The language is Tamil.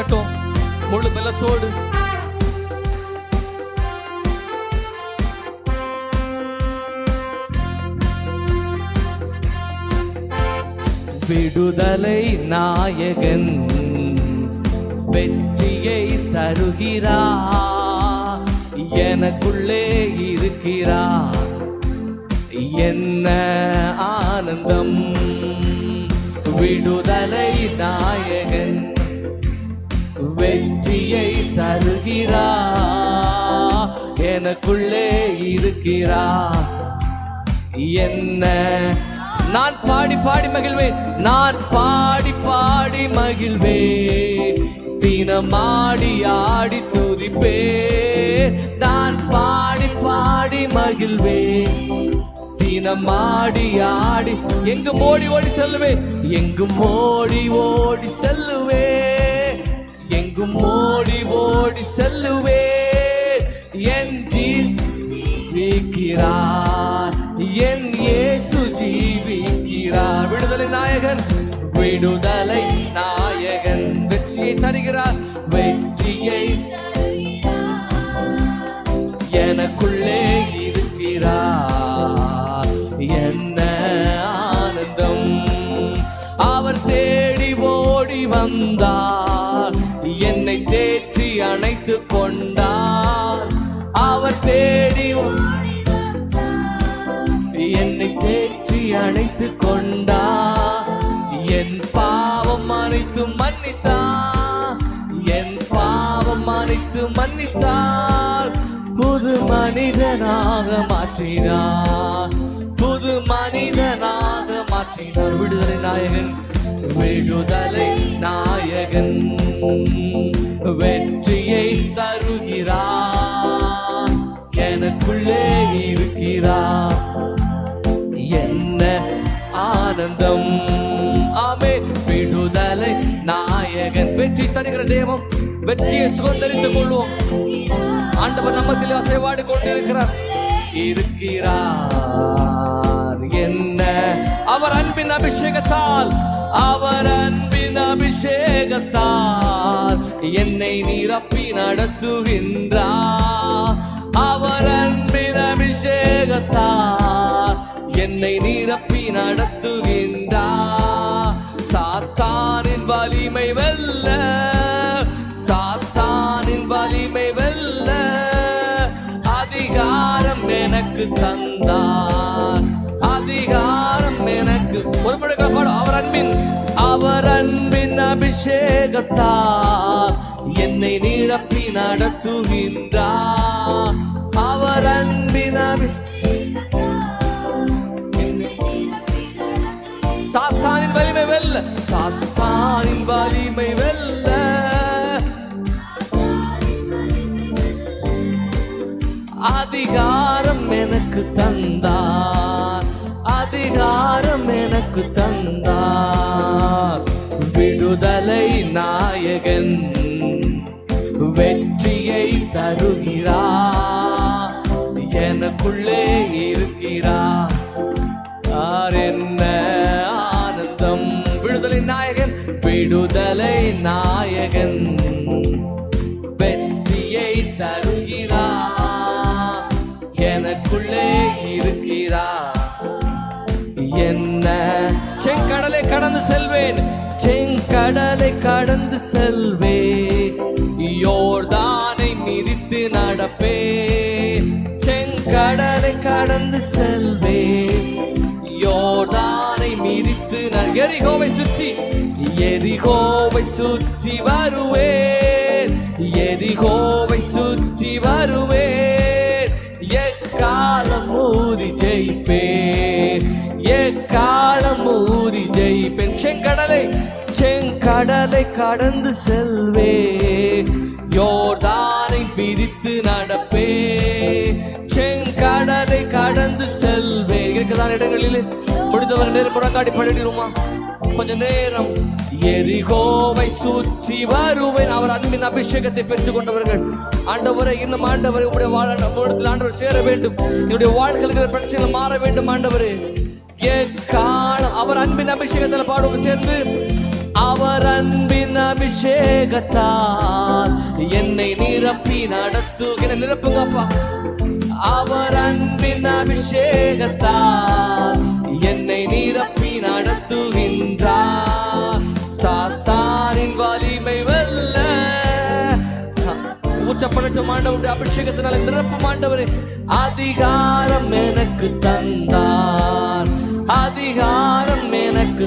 தட்டும் முழு பலத்தோடு. விடுதலை நாயகன் வெற்றியை தருகிறார், எனக்குள்ளே இருக்கிறார், என்ன ஆனந்தம். விடுதலை நாயகன் வெற்றியை தருகிறார், எனக்குள்ளே இருக்கிறார், என்ன. நான் பாடி பாடி மகிழ்வேன், நான் பாடி பாடி மகிழ்வேன், தினமாடி ஆடி துதிப்பேன். நான் பாடி பாடி மகிழ்வேன், தினமாடி ஆடி எங்கும் ஓடி ஓடி செல்லுவேன், எங்கும் ஓடி ஓடி செல்லுவேன், எங்கும் ஓடி ஓடி செல்லுவேன். என் ஜீவிக்கிறார், என் இயேசு ஜீவிக்கிறார். விடுதலை நாயகன், விடுதலை நாயகன் வெற்றியை தருகிறார், வெற்றியை எனக்குள்ளே இருக்கிறார், என்ன ஆனந்தம். அவர் தேடி ஓடி வந்தார், என்னை தேற்றி அணைத்து கொண்டார். அவர் தேடி என்னை தேற்றி அணைத்து கொண்டார், என் பாவம் அனைத்து மன்னித்தார், என் பாவம் அனைத்து மன்னித்தார். புது மனிதனாக மாற்றினார், புது மனிதனாக மாற்றினார். விடுதலை நாயகன், விடுதலை நாயகன் வெற்றியை தருகிறார், எனக்குள்ளே இருக்கிறார், என்ன ஆனந்தம். ஆமே, விடுதலை நாயகன் வெற்றி தருகிற தேவம். வெற்றியை சுதந்தரித்துக் கொள்வோம். ஆண்டவர் நம்மத்தில் அசைவாடி கொண்டிருக்கிறார், இருக்கிறார், என்ன. அவர் அன்பின் அபிஷேகத்தால், அவர் அன்பின் அபிஷேகத்தால் என்னை நிரப்பி நடத்துகின்றார். அவர் அன்பின் அபிஷேகத்தால் என்னை நிரப்பி நடத்துகின்றார். சாத்தானின் வலிமை வெல்ல, சாத்தானின் வலிமை வெல்ல அதிகாரம் எனக்கு தந்தார், அதிகாரம் எனக்கு. ஒரு முறை பாடு. அவர் அன்பின், அவர் அன்பின் அபிஷேகத்தால் என்னை நிரப்பி நடத்துகின்றார். அவர் அன்பின் சாத்தானின் வலிமை வெல்ல, சாத்தானின் வலிமை வெல்ல அதிகாரம் எனக்கு தந்தார், அதிகாரம் எனக்கு தந்தார். விடுதலை நாயகன் வெற்றியை தருகிறார், எனக்குள்ளே இருக்கிறார், என்ன ஆனந்தம். விடுதலை நாயகன், விடுதலை நாயகன் வெற்றியை தருகிறார், எனக்குள்ளே இருக்கிறார், என்ன. செங்கடலை கடந்து செல்வேன், செங்கடலை கடந்து செல்வேன், யோர்தானை மிதித்து நடப்பேன். செங்கடலை கடந்து செல்வேன், யோர்தானை மிதித்து எரிகோவை சுற்றி, எரிகோவை சுற்றி வருவேன், எரிகோவை சுற்றி வருவேன். எக்காலம் ஊதி ஜெயிப்பேன், எக்காலம் ஊதி ஜெயிப்பேன். செங்கடலை, செங்கடலை கடந்து செல்வேன், யோர்தானை பிரித்து நடப்பேன். செங்கடலை கடந்து செல்வேன். இருக்கிறதான இடங்களில் முடிந்தவர் நேரம் புறக்காடி பண்ணிடுமா கொஞ்ச நேரம். எரிகோவை சுற்றி வருவேன். அவர் அன்பின் அபிஷேகத்தை பெற்றுக் கொண்டவர்கள் ஆண்டவரை, இன்னும் ஆண்டவரை உங்களுடைய வாழ்க்கையில் ஆண்டவர் சேர வேண்டும், என்னுடைய வாழ்க்கையில் பிரச்சனைகள் மாற வேண்டும். ஆண்டவரே எக்காலம் அவர் அன்பின் அபிஷேகத்தில் பாடுவோம் சேர்ந்து. அவர் அன்பின் அபிஷேகத்தால் என்னை நிரப்பி நடத்துகிற நிரப்புங்கப்பா. அவர் அன்பின் அபிஷேகத்தால் என்னை நிரப்பி நடத்துகின்றார். சாத்தானின் வலிமை வெல்ல ஊற்றப்படட்டும் ஆண்டவருடைய அபிஷேகத்தினால நிரப்பும் ஆண்டவரே. அதிகாரம் எனக்கு தந்தார், அதிகாரம் எனக்கு